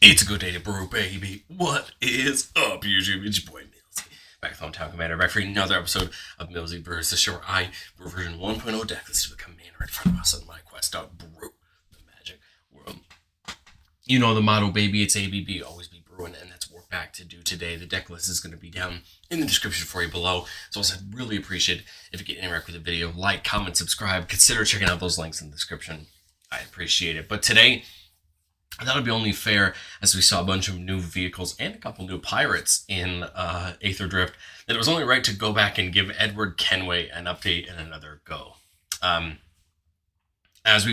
It's a good day to brew, baby. What is up, YouTube? It's your boy, Millsy. Back with Hometown Commander, back for another episode of Millsy Brews, the show where I brew version 1.0 deck. This is the commander right in front of us on my quest to brew the magic world. You know the motto, baby. It's ABB, always be brewing, and that's what we're back to do today. The deck list is going to be down in the description for you below. So I'd really appreciate if you could interact with the video, like, comment, subscribe. Consider checking out those links in the description. I appreciate it. But today, I thought it'd be only fair, as we saw a bunch of new vehicles and a couple new pirates in Aether Drift, that it was only right to go back and give Edward Kenway an update and another go. As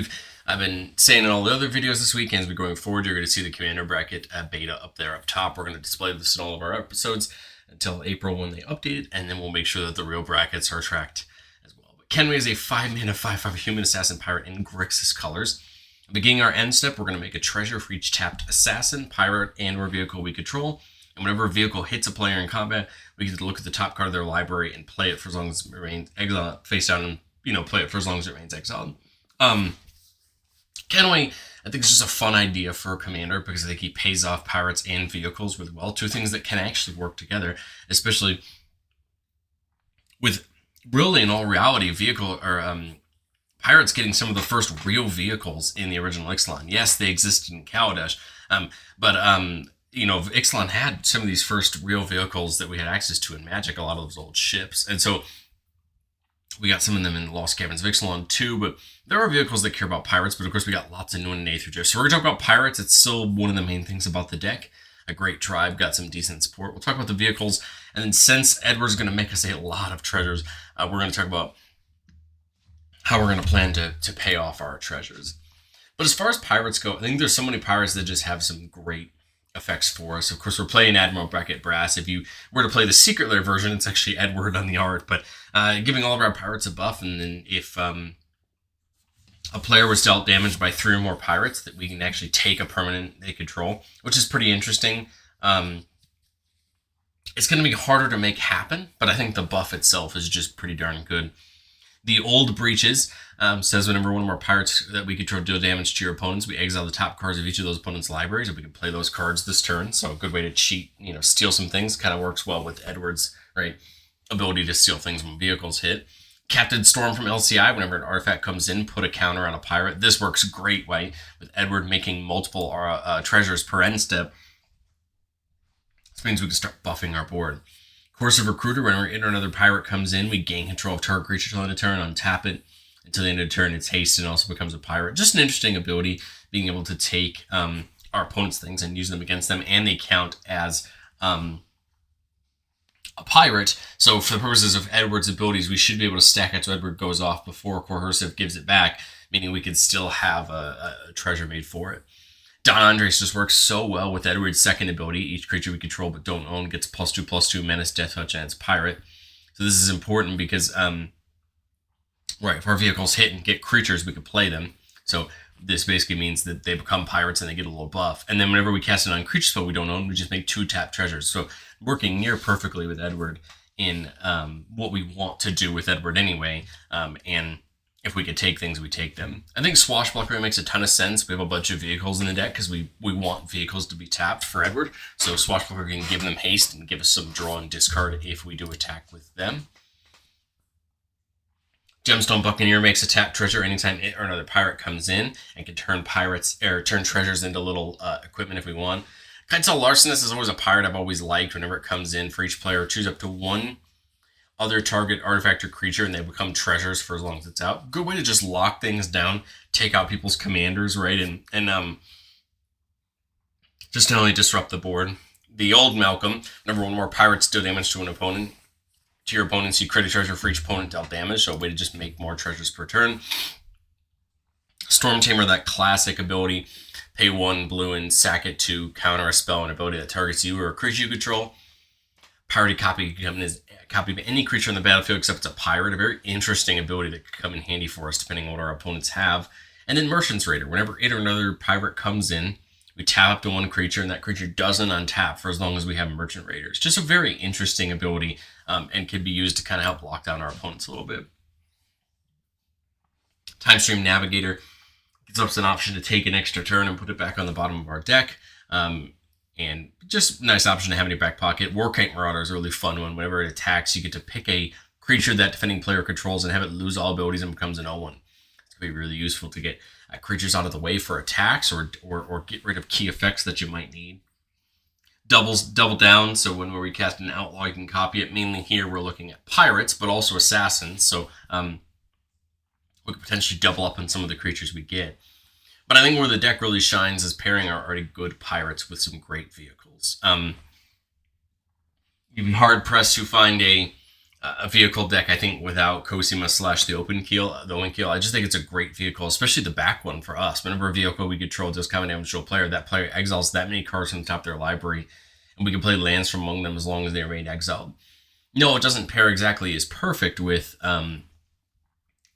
I've been saying in all the other videos this week, and as we're going forward, you're going to see the Commander Bracket beta up there up top. We're going to display this in all of our episodes until April when they update it, and then we'll make sure that the real brackets are tracked as well. But Kenway is a 5-mana, 5/5 human assassin pirate in Grixis colors. Beginning our end step, we're going to make a treasure for each tapped assassin, pirate, and/or vehicle we control. And whenever a vehicle hits a player in combat, we get to look at the top card of their library and play it for as long as it remains exiled, face down, and play it for as long as it remains exiled. Kenway, I think, is just a fun idea for a commander because I think he pays off pirates and vehicles with, well, two things that can actually work together, especially with really, in all reality, pirates getting some of the first real vehicles in the original Ixalan. Yes, they existed in Kaladesh, but Ixalan had some of these first real vehicles that we had access to in Magic, a lot of those old ships. And so we got some of them in Lost Caverns of Ixalan too, but there are vehicles that care about pirates, but of course we got lots of new in Aether Drift. So we're going to talk about pirates. It's still one of the main things about the deck. A great tribe, got some decent support. We'll talk about the vehicles, and then since Edward's going to make us a lot of treasures, we're going to talk about how we're going to plan to pay off our treasures. But as far as pirates go, I think there's so many pirates that just have some great effects for us. Of course, we're playing Admiral Bracket Brass. If you were to play the Secret Lair version, it's actually Edward on the art, but giving all of our pirates a buff, and then if a player was dealt damage by 3 or more pirates, that we can actually take a permanent they control, which is pretty interesting. It's going to be harder to make happen, but I think the buff itself is just pretty darn good. The Old Breaches says whenever one of our pirates that we control deal damage to your opponents, we exile the top cards of each of those opponents' libraries, and we can play those cards this turn. So a good way to cheat, steal some things. Kind of works well with Edward's ability to steal things when vehicles hit. Captain Storm from LCI, whenever an artifact comes in, put a counter on a pirate. This works great, with Edward making multiple treasures per end step. This means we can start buffing our board. Coercive Recruiter, whenever another pirate comes in, we gain control of target creature till the end of turn, untap it. Until the end of the turn, it's haste and also becomes a pirate. Just an interesting ability, being able to take our opponent's things and use them against them, and they count as a pirate. So for the purposes of Edward's abilities, we should be able to stack it so Edward goes off before Coercive gives it back, meaning we could still have a treasure made for it. Don Andres just works so well with Edward's second ability. Each creature we control but don't own gets +2/+2 menace, death touch, and it's pirate. So this is important because, if our vehicles hit and get creatures, we can play them. So this basically means that they become pirates and they get a little buff. And then whenever we cast an on-creature spell we don't own, we just make 2 tap treasures. So working near perfectly with Edward in what we want to do with Edward anyway, and if we could take things, we take them. I think Swashbuckler makes a ton of sense. We have a bunch of vehicles in the deck because we want vehicles to be tapped for Edward. So Swashbuckler can give them haste and give us some draw and discard if we do attack with them. Gemstone Buccaneer makes a tap treasure anytime it or another pirate comes in, and can turn turn treasures into little equipment if we want. Kitesail Larcenist is always a pirate I've always liked. Whenever it comes in, for each player, choose up to 1 other target artifact or creature, and they become treasures for as long as it's out. Good way to just lock things down, take out people's commanders, and just not only disrupt the board. The Old Malcolm, whenever one more pirates deal damage to an opponent, to your opponents, you create a treasure for each opponent dealt damage, so a way to just make more treasures per turn. Storm Tamer, that classic ability, pay 1 blue and sack it to counter a spell and ability that targets you or a creature you control. Priority copy can come in as a copy of any creature on the battlefield except it's a pirate. A very interesting ability that could come in handy for us depending on what our opponents have. And then Merchant's Raider. Whenever it or another pirate comes in, we tap up to 1 creature, and that creature doesn't untap for as long as we have Merchant Raiders. Just a very interesting ability, and can be used to kind of help lock down our opponents a little bit. Time Stream Navigator gives us an option to take an extra turn and put it back on the bottom of our deck. And just a nice option to have in your back pocket. Warkite Marauder is a really fun one. Whenever it attacks, you get to pick a creature that defending player controls and have it lose all abilities and becomes an 0/1. It's going to be really useful to get creatures out of the way for attacks or get rid of key effects that you might need. Double down, so when we're recasting an outlaw, you can copy it. Mainly here, we're looking at pirates, but also assassins, so we could potentially double up on some of the creatures we get. But I think where the deck really shines is pairing our already good pirates with some great vehicles. You'd be hard-pressed to find a vehicle deck, I think, without Cosima / the Open Keel. I just think it's a great vehicle, especially the back one for us. Whenever a vehicle we control does common damage to a player, that player exiles that many cards from the top of their library, and we can play lands from among them as long as they remain exiled. No, it doesn't pair exactly as perfect with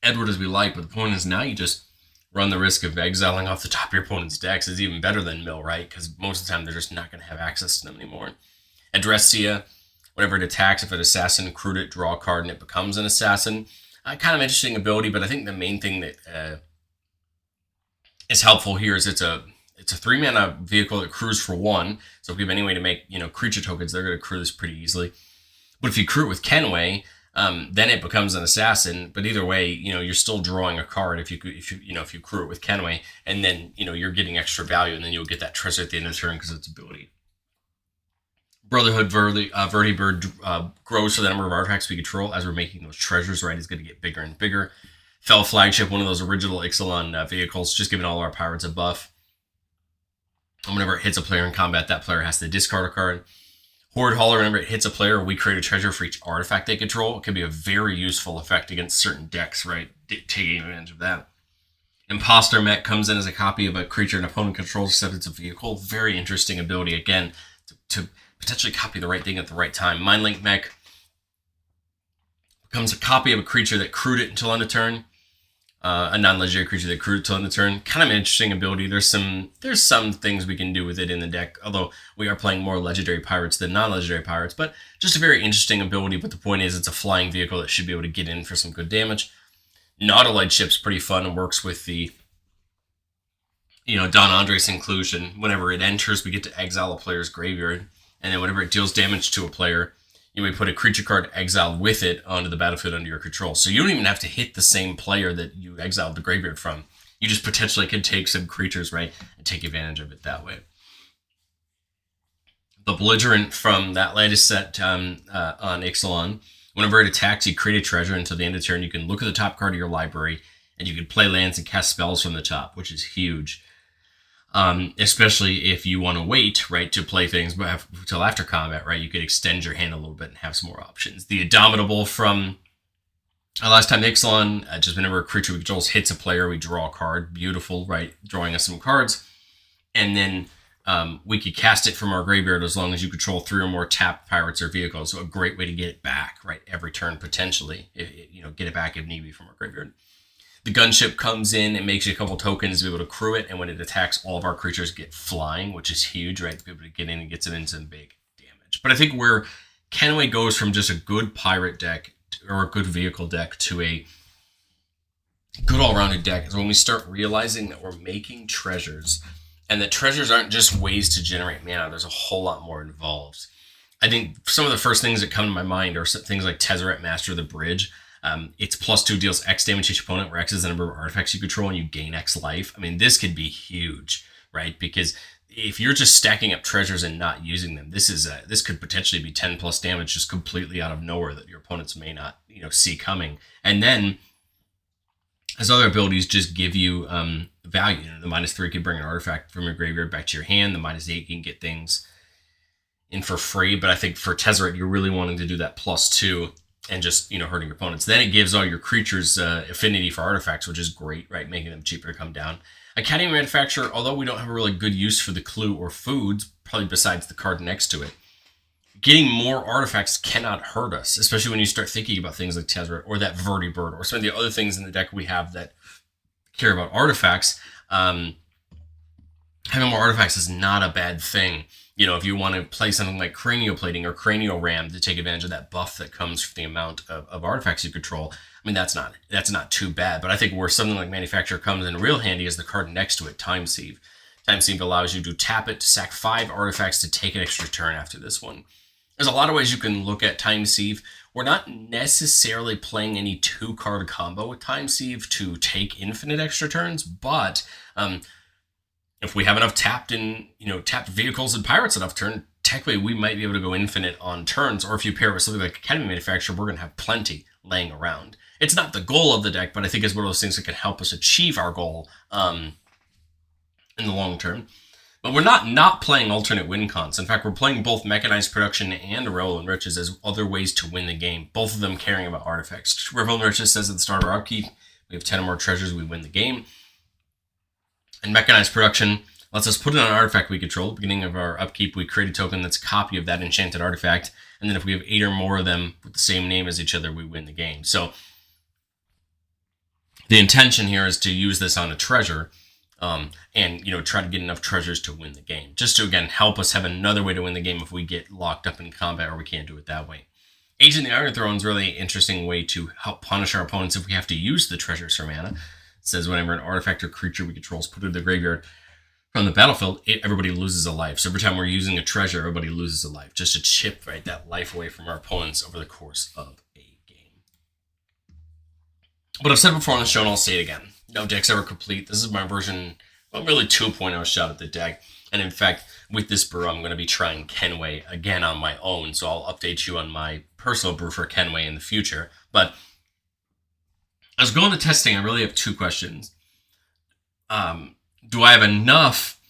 Edward as we like, but the point is now you just run the risk of exiling off the top of your opponent's decks. Is even better than Mill, right? Because most of the time they're just not going to have access to them anymore. Adressia, whenever it attacks, if an assassin crewed it, draw a card, and it becomes an assassin. Kind of interesting ability, but I think the main thing that is helpful here is it's a 3-mana vehicle that crews for 1. So if you have any way to make creature tokens, they're going to crew this pretty easily. But if you crew it with Kenway, then it becomes an assassin. But either way, you're still drawing a card if you crew it with Kenway, and then you're getting extra value, and then you'll get that treasure at the end of the turn because of its ability. Brotherhood Vertibird grows for the number of artifacts we control as we're making those treasures, right? It's going to get bigger and bigger. Fell Flagship, one of those original Ixalan vehicles, just giving all our pirates a buff. And whenever it hits a player in combat, that player has to discard a card. Horde Hauler, whenever it hits a player, we create a treasure for each artifact they control. It can be a very useful effect against certain decks, right? Taking advantage of that. Imposter Mech comes in as a copy of a creature an opponent controls, except it's a vehicle. Very interesting ability, again, to potentially copy the right thing at the right time. Mindlink Mech becomes a copy of a creature that crewed it until end of turn. A non-legendary creature that crewed it until end of turn. Kind of an interesting ability. There's some things we can do with it in the deck, although we are playing more legendary pirates than non-legendary pirates, but just a very interesting ability. But the point is, it's a flying vehicle that should be able to get in for some good damage. Nautiloid Ship's pretty fun and works with the Don Andres inclusion. Whenever it enters, we get to exile a player's graveyard. And then whenever it deals damage to a player, you may put a creature card exiled with it onto the battlefield under your control. So you don't even have to hit the same player that you exiled the graveyard from. You just potentially can take some creatures, right, and take advantage of it that way. The Belligerent from that latest set on Ixalan, whenever it attacks, you create a treasure until the end of the turn. You can look at the top card of your library, and you can play lands and cast spells from the top, which is huge. Especially if you want to wait, right, to play things until after combat, right? You could extend your hand a little bit and have some more options. The Indomitable from last time Ixalan, just whenever a creature we control hits a player, we draw a card. Beautiful, right? Drawing us some cards. And then we could cast it from our graveyard as long as you control 3 or more tapped pirates or vehicles. So a great way to get it back, right? Every turn, potentially. Get it back if need be from our graveyard. The Gunship comes in and makes you a couple tokens to be able to crew it, and when it attacks, all of our creatures get flying, which is huge, right? To be able to get in and get them in some big damage. But I think where Kenway goes from just a good pirate deck or a good vehicle deck to a good all-rounded deck is when we start realizing that we're making treasures, and that treasures aren't just ways to generate mana. There's a whole lot more involved. I think some of the first things that come to my mind are things like Tezzeret, Master of the Bridge. It's +2 deals X damage to each opponent, where X is the number of artifacts you control, and you gain X life. I mean, this could be huge, right? Because if you're just stacking up treasures and not using them, this could potentially be 10+ damage just completely out of nowhere that your opponents may not see coming. And then, as other abilities just give you value. The -3 can bring an artifact from your graveyard back to your hand. The -8 can get things in for free. But I think for Tezzeret, you're really wanting to do that +2. And just, hurting your opponents. Then it gives all your creatures affinity for artifacts, which is great, right? Making them cheaper to come down. Academy Manufacturer, although we don't have a really good use for the clue or foods, probably besides the card next to it, getting more artifacts cannot hurt us, especially when you start thinking about things like Tezzeret or that Vertibird or some of the other things in the deck we have that care about artifacts. Having more artifacts is not a bad thing. If you want to play something like Cranioplating or Cranial Ram to take advantage of that buff that comes from the amount of artifacts you control, I mean, that's not too bad. But I think where something like Manufacturer comes in real handy is the card next to it, Time Sieve. Time Sieve allows you to tap it to sack 5 artifacts to take an extra turn after this one. There's a lot of ways you can look at Time Sieve. We're not necessarily playing any 2-card combo with Time Sieve to take infinite extra turns, but if we have enough tapped vehicles and pirates enough turn, technically we might be able to go infinite on turns, or if you pair it with something like Academy Manufacturer, we're going to have plenty laying around. It's not the goal of the deck, but I think it's one of those things that can help us achieve our goal in the long term. But we're not playing alternate win cons. In fact, we're playing both Mechanized Production and Revel and Riches as other ways to win the game, both of them caring about artifacts. Revel and Riches says at the start of our upkeep, we have 10 or more treasures, we win the game. And Mechanized Production lets us put in an artifact we control. At the beginning of our upkeep, we create a token that's a copy of that enchanted artifact. And then if we have 8 or more of them with the same name as each other, we win the game. So the intention here is to use this on a treasure and try to get enough treasures to win the game. Just to, again, help us have another way to win the game if we get locked up in combat or we can't do it that way. Agent the Iron Throne is really an interesting way to help punish our opponents if we have to use the treasures for mana. It says whenever an artifact or creature we control is put into the graveyard from the battlefield, everybody loses a life. So every time we're using a treasure, everybody loses a life. Just to chip that life away from our opponents over the course of a game. But I've said before on the show, and I'll say it again. No deck's ever complete. This is my version, really 2.0 shot at the deck. And in fact, with this brew, I'm going to be trying Kenway again on my own. So I'll update you on my personal brew for Kenway in the future. But as going to testing, I really have 2 questions. Do I have enough,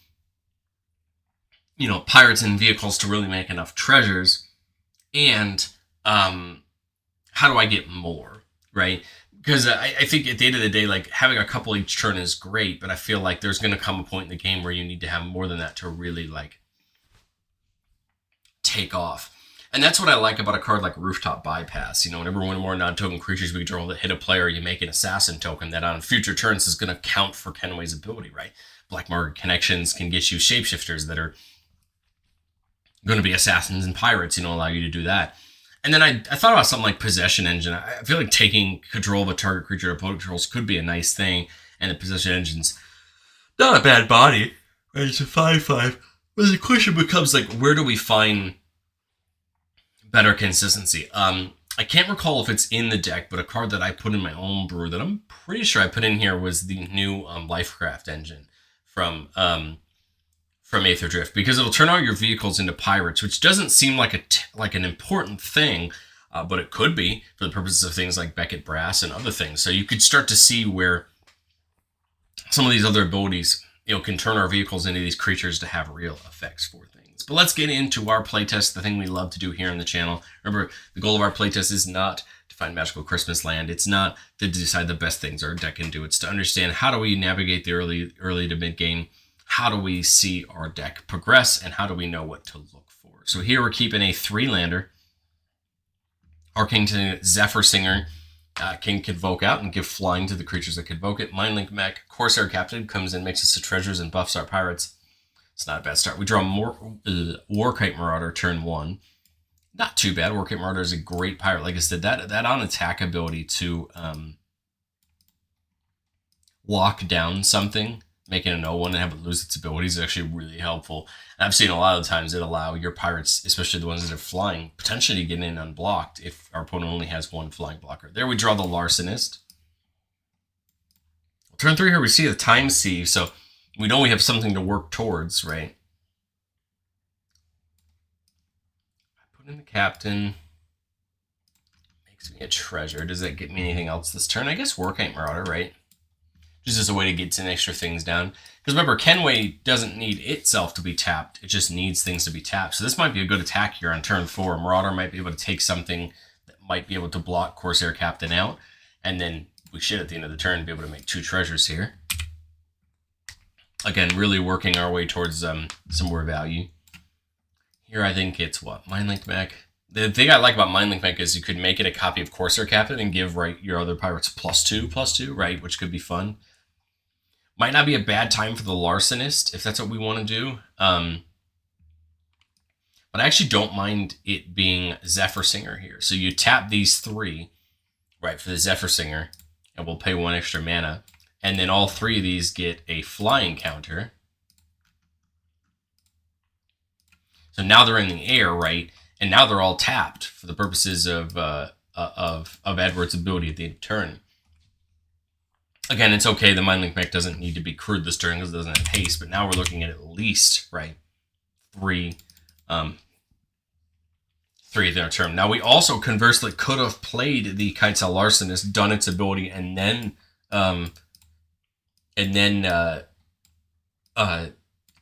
pirates and vehicles to really make enough treasures? And how do I get more, right? Because I think at the end of the day, having a couple each turn is great, but I feel like there's going to come a point in the game where you need to have more than that to really take off. And that's what I like about a card like Rooftop Bypass. Whenever one or more non-token creatures we control that hit a player, you make an assassin token that on future turns is going to count for Kenway's ability, right? Black Market Connections can get you shapeshifters that are going to be assassins and pirates, allow you to do that. And then I thought about something like Possession Engine. I feel like taking control of a target creature opponent controls could be a nice thing. And the Possession Engine's not a bad body, right? It's a 5/5. But the question becomes, where do we find better consistency? I can't recall if it's in the deck, but a card that I put in my own brew that I'm pretty sure I put in here was the new Lifecraft engine from Aether Drift, because it'll turn all your vehicles into pirates, which doesn't seem like an important thing, but it could be for the purposes of things like Beckett Brass and other things. So you could start to see where some of these other abilities, can turn our vehicles into these creatures to have real effects for things. But let's get into our playtest, the thing we love to do here on the channel. Remember, the goal of our playtest is not to find magical Christmas land. It's not to decide the best things our deck can do. It's to understand how do we navigate the early to mid game. How do we see our deck progress, and how do we know what to look for? So here we're keeping a 3-lander. Arcane Zephyr Singer can convoke out and give flying to the creatures that convoke it. Mindlink Mech Corsair Captain comes in, makes us to treasures and buffs our pirates. It's not a bad start. We draw Warkite Marauder turn 1. Not too bad. Warkite Marauder is a great pirate. Like I said, that on attack ability to lock down something, making an 0-1 and have it lose its abilities is actually really helpful. And I've seen a lot of times it allow your pirates, especially the ones that are flying, potentially to get in unblocked if our opponent only has 1 flying blocker. There we draw the Larcenist. Turn 3 here we see the Time Sieve, so we know we have something to work towards, right? I put in the Captain. Makes me a treasure. Does that get me anything else this turn? I guess Warkite Marauder, right? Just as a way to get some extra things down. Because remember, Kenway doesn't need itself to be tapped. It just needs things to be tapped. So this might be a good attack here on turn 4. Marauder might be able to take something that might be able to block Corsair Captain out. And then we should, at the end of the turn, be able to make 2 treasures here. Again, really working our way towards some more value. Here I think it's what? Mindlink Mech. The thing I like about Mindlink Mech is you could make it a copy of Corsair Captain and give your other pirates +2/+2, right? Which could be fun. Might not be a bad time for the Larcenist, if that's what we want to do. But I actually don't mind it being Zephyr Singer here. So you tap these 3, right, for the Zephyr Singer, and we'll pay 1 extra mana. And then all 3 of these get a flying counter. So now they're in the air, right? And now they're all tapped for the purposes of Edward's ability at the end of turn. Again, it's okay. The Mind Link mech doesn't need to be crewed this turn because it doesn't have haste. But now we're looking at least, right, 3 their turn. Now we also conversely could have played the Kitesail Larcenist, done its ability, and then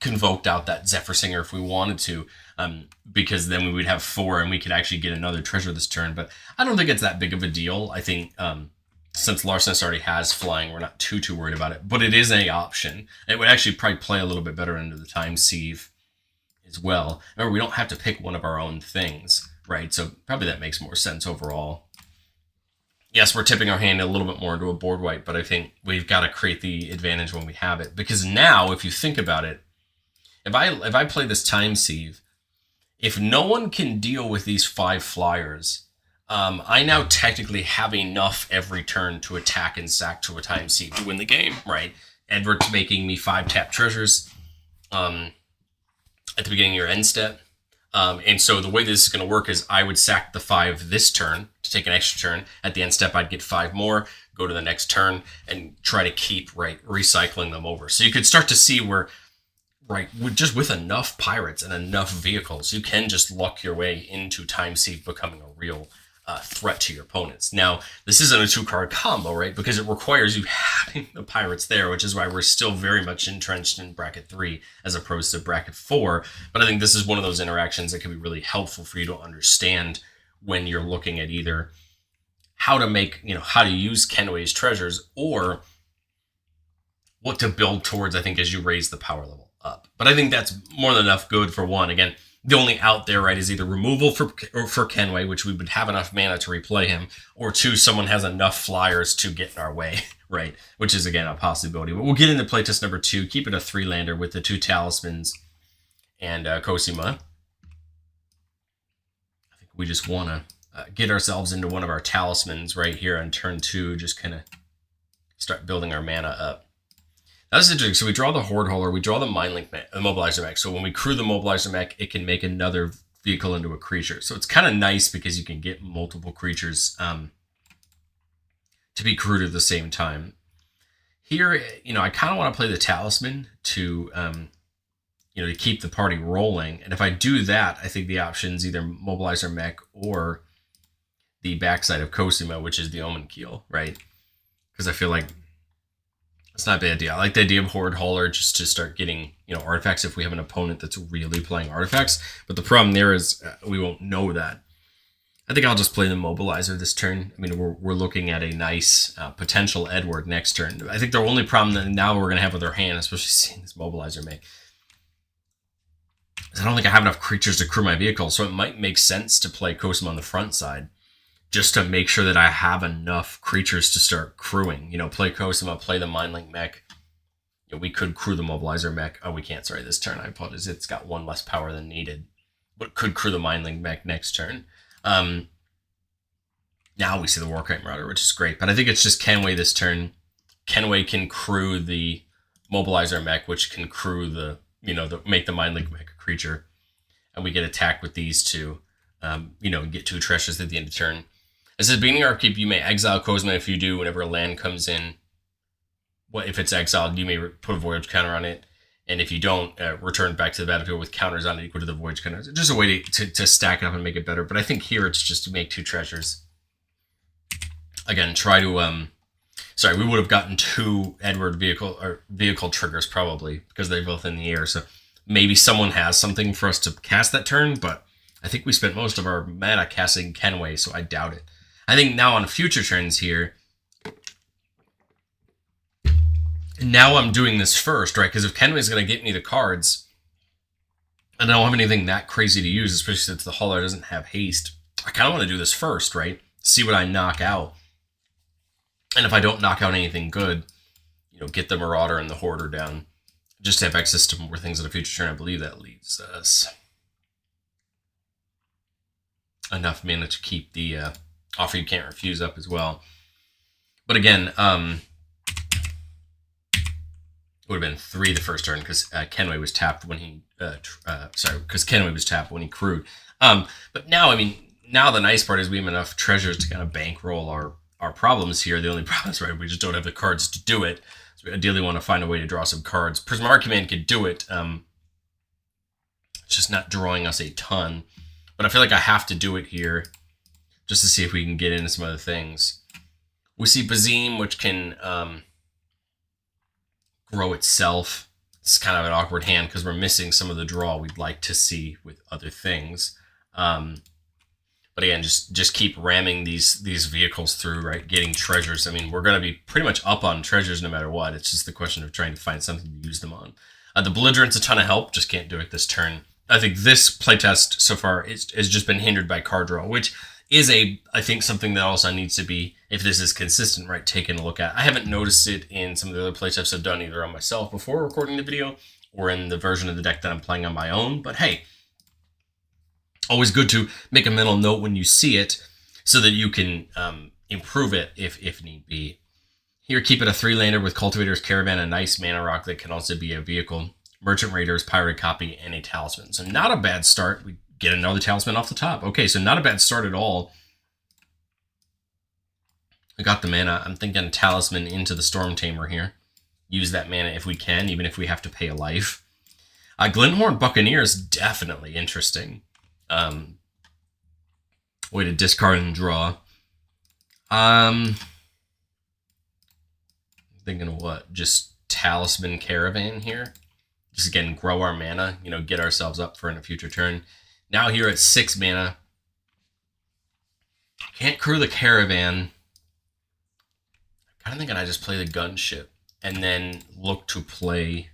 convoked out that Zephyr Singer if we wanted to, because then we would have 4 and we could actually get another treasure this turn. But I don't think it's that big of a deal. I think since Larcenist already has flying, we're not too worried about it. But it is an option. It would actually probably play a little bit better into the Time Sieve as well. Remember, we don't have to pick one of our own things, right? So probably that makes more sense overall. Yes, we're tipping our hand a little bit more into a board wipe, but I think we've got to create the advantage when we have it. Because now, if you think about it, if I play this Time Sieve, if no one can deal with these 5 flyers, I now technically have enough every turn to attack and sack to a Time Sieve to win the game, right? Edward's making me 5 tap treasures at the beginning of your end step. And so the way this is going to work is I would sack the 5 this turn to take an extra turn. At the end step, I'd get 5 more, go to the next turn, and try to keep, right, recycling them over. So you could start to see where, right, with enough pirates and enough vehicles, you can just luck your way into Time Sieve becoming a real threat to your opponents. Now, this isn't a 2-card combo, right? Because it requires you having the pirates there, which is why we're still very much entrenched in bracket 3 as opposed to bracket 4. But I think this is one of those interactions that can be really helpful for you to understand when you're looking at either how to make, how to use Kenway's treasures or what to build towards, I think, as you raise the power level up. But I think that's more than enough good for one. Again, the only out there, right, is either removal for Kenway, which we would have enough mana to replay him, or 2, someone has enough flyers to get in our way, right, which is, again, a possibility. But we'll get into playtest number 2, keep it a 3-lander with the 2 talismans and Cosima. I think we just want to get ourselves into one of our talismans right here on turn 2, just kind of start building our mana up. That's interesting. So we draw the Horde Hauler, we draw the Mind Link mech, the Mobilizer mech. So when we crew the Mobilizer mech, it can make another vehicle into a creature. So it's kind of nice because you can get multiple creatures to be crewed at the same time. Here, I kind of want to play the Talisman to, to keep the party rolling. And if I do that, I think the option's either Mobilizer mech or the backside of Cosima, which is the Omen Keel, right? Because I feel like it's not a bad idea. I like the idea of Horde Hauler just to start getting, artifacts if we have an opponent that's really playing artifacts. But the problem there is we won't know that. I think I'll just play the Mobilizer this turn. I mean, we're looking at a nice potential Edward next turn. I think the only problem that now we're going to have with our hand, especially seeing this Mobilizer make, is I don't think I have enough creatures to crew my vehicle. So it might make sense to play Cosima on the front side, just to make sure that I have enough creatures to start crewing. Play Cosima, play the Mind Link mech. We could crew the Mobilizer mech. Oh, we can't, sorry, this turn. I apologize. It's got 1 less power than needed. But could crew the Mind Link mech next turn. Now we see the Warcry Marauder, which is great. But I think it's just Kenway this turn. Kenway can crew the Mobilizer mech, which can crew the, make the Mind Link mech a creature. And we get attacked with these 2, get 2 treasures at the end of turn. It says, beginning upkeep, you may exile Cosima. If you do, whenever a land comes in, if it's exiled, you may put a Voyage counter on it. And if you don't, return back to the battlefield with counters on it equal to the Voyage counters. Just a way to stack it up and make it better. But I think here it's just to make 2 treasures. Again, try to... sorry, we would have gotten 2 Edward vehicle triggers probably because they're both in the air. So maybe someone has something for us to cast that turn, but I think we spent most of our mana casting Kenway, so I doubt it. I think now on future turns here, now I'm doing this first, right? Because if Kenway's going to get me the cards, and I don't have anything that crazy to use, especially since the Hauler doesn't have haste, I kind of want to do this first, right? See what I knock out. And if I don't knock out anything good, get the Marauder and the Hoarder down. Just to have access to more things in a future turn. I believe that leaves us enough mana to keep the Offer You Can't Refuse up as well. But again, would have been 3 the first turn because Kenway was tapped when he because Kenway was tapped when he crewed. But now, I mean, now the nice part is we have enough treasures to kind of bankroll our problems here. The only problem is, right, we just don't have the cards to do it. So we ideally want to find a way to draw some cards. Prismar Command could do it. It's just not drawing us a ton. But I feel like I have to do it here just to see if we can get into some other things. We see Bazim, which can grow itself. It's kind of an awkward hand because we're missing some of the draw we'd like to see with other things. But again, just keep ramming these vehicles through, right? Getting treasures. I mean, we're going to be pretty much up on treasures no matter what. It's just the question of trying to find something to use them on. The Belligerent's a ton of help. Just can't do it this turn. I think this playtest so far has just been hindered by card draw, which is I think something that also needs to be, if this is consistent, right, taken a look at. I haven't noticed it in some of the other playtests I've done either on myself before recording the video or in the version of the deck that I'm playing on my own. But hey, always good to make a mental note when you see it so that you can improve it if need be. Here, keep it a 3-lander with Cultivator's Caravan, a nice mana rock that can also be a vehicle. Merchant Raiders, Pirate Copy, and a Talisman. So not a bad start. We get another Talisman off the top. Okay, so not a bad start at all. I got the mana. I'm thinking Talisman into the Storm Tamer here. Use that mana if we can, even if we have to pay a life. Glinthorn Buccaneer is definitely interesting. Way to discard and draw. Thinking of what? Just Talisman Caravan here. Just again, grow our mana, get ourselves up for in a future turn. Now here at 6 mana. Can't crew the Caravan. I'm kind of thinking I just play the Gunship and then look to play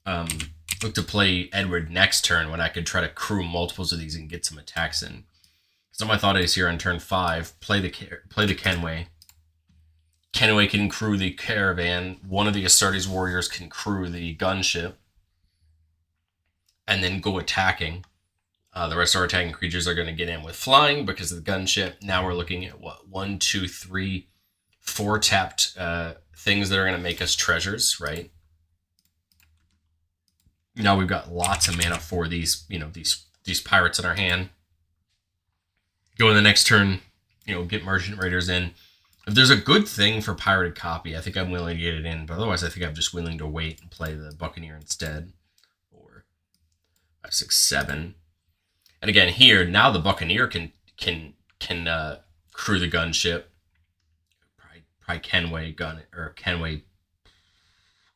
Edward next turn when I could try to crew multiples of these and get some attacks in. So my thought is here on turn 5, play the Kenway. Kenway can crew the Caravan. One of the Astartes warriors can crew the Gunship. And then go attacking. The rest of our attacking creatures are going to get in with flying because of the Gunship. Now we're looking at what? 1, 2, 3, 4 tapped things that are going to make us treasures, right? Now we've got lots of mana for these, these pirates in our hand. Go in the next turn, get Merchant Raiders in. If there's a good thing for Pirated Copy, I think I'm willing to get it in. But otherwise, I think I'm just willing to wait and play the Buccaneer instead. 4, 5, 6, 7. And again, here, now the Buccaneer can crew the Gunship. Probably Kenway Kenway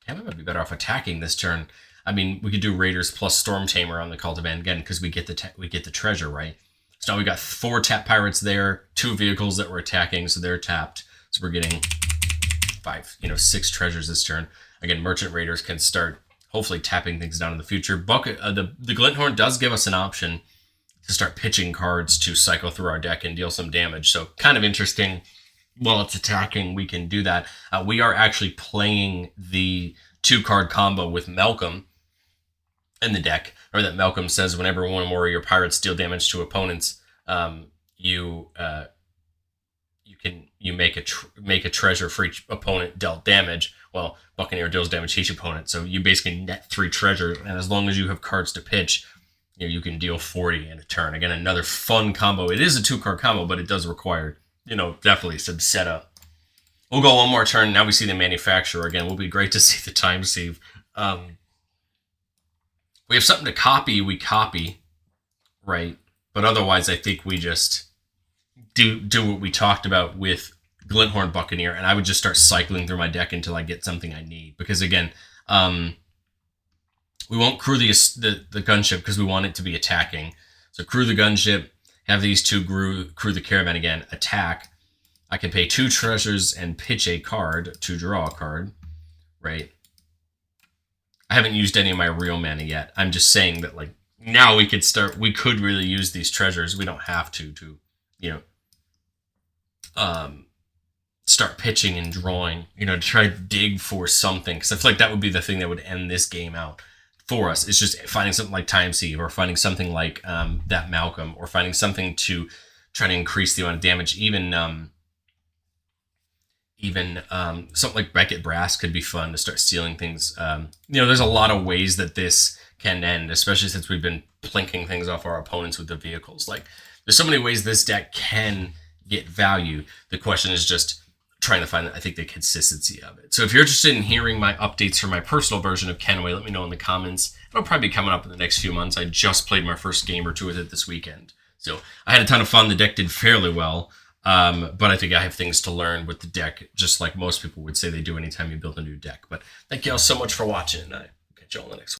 might be better off attacking this turn. I mean, we could do Raiders plus Storm Tamer on the Cultivan again because we get the treasure, right? So now we got 4 tap pirates there, 2 vehicles that we're attacking, so they're tapped. So we're getting 6 treasures this turn. Again, Merchant Raiders can start hopefully tapping things down in the future. The Glinthorn does give us an option to start pitching cards to cycle through our deck and deal some damage. So kind of interesting. While it's attacking, we can do that. We are actually playing the 2-card combo with Malcolm in the deck. Or that Malcolm says whenever one or more of your pirates deal damage to opponents, you make a treasure for each opponent dealt damage. Well, Buccaneer deals damage to each opponent, so you basically net 3 treasure, and as long as you have cards to pitch, you can deal 40 in a turn. Again, another fun combo. It is a 2-card combo, but it does require definitely some setup. We'll go one more turn. Now we see the Manufacturer again. It will be great to see the time save. We have something to copy, we copy, right? But otherwise, I think we just do what we talked about with Glinthorn Buccaneer, and I would just start cycling through my deck until I get something I need. Because again, we won't crew the Gunship because we want it to be attacking. So crew the Gunship, have these 2 crew the Caravan again, attack. I can pay 2 treasures and pitch a card to draw a card, right? I haven't used any of my real mana yet. I'm just saying that now we could really use these treasures. We don't have to start pitching and drawing, to try to dig for something. Because I feel like that would be the thing that would end this game out for us. It's just finding something like Time Sieve or finding something like that Malcolm or finding something to try to increase the amount of damage. Even even something like Beckett Brass could be fun to start stealing things. There's a lot of ways that this can end, especially since we've been plinking things off our opponents with the vehicles. Like, there's so many ways this deck can get value. The question is just trying to find, I think, the consistency of it. So if you're interested in hearing my updates for my personal version of Kenway, let me know in the comments. It'll probably be coming up in the next few months. I just played my first game or two with it this weekend. So I had a ton of fun. The deck did fairly well. But I think I have things to learn with the deck, just like most people would say they do anytime you build a new deck. But thank you all so much for watching. I'll catch you all in the next one.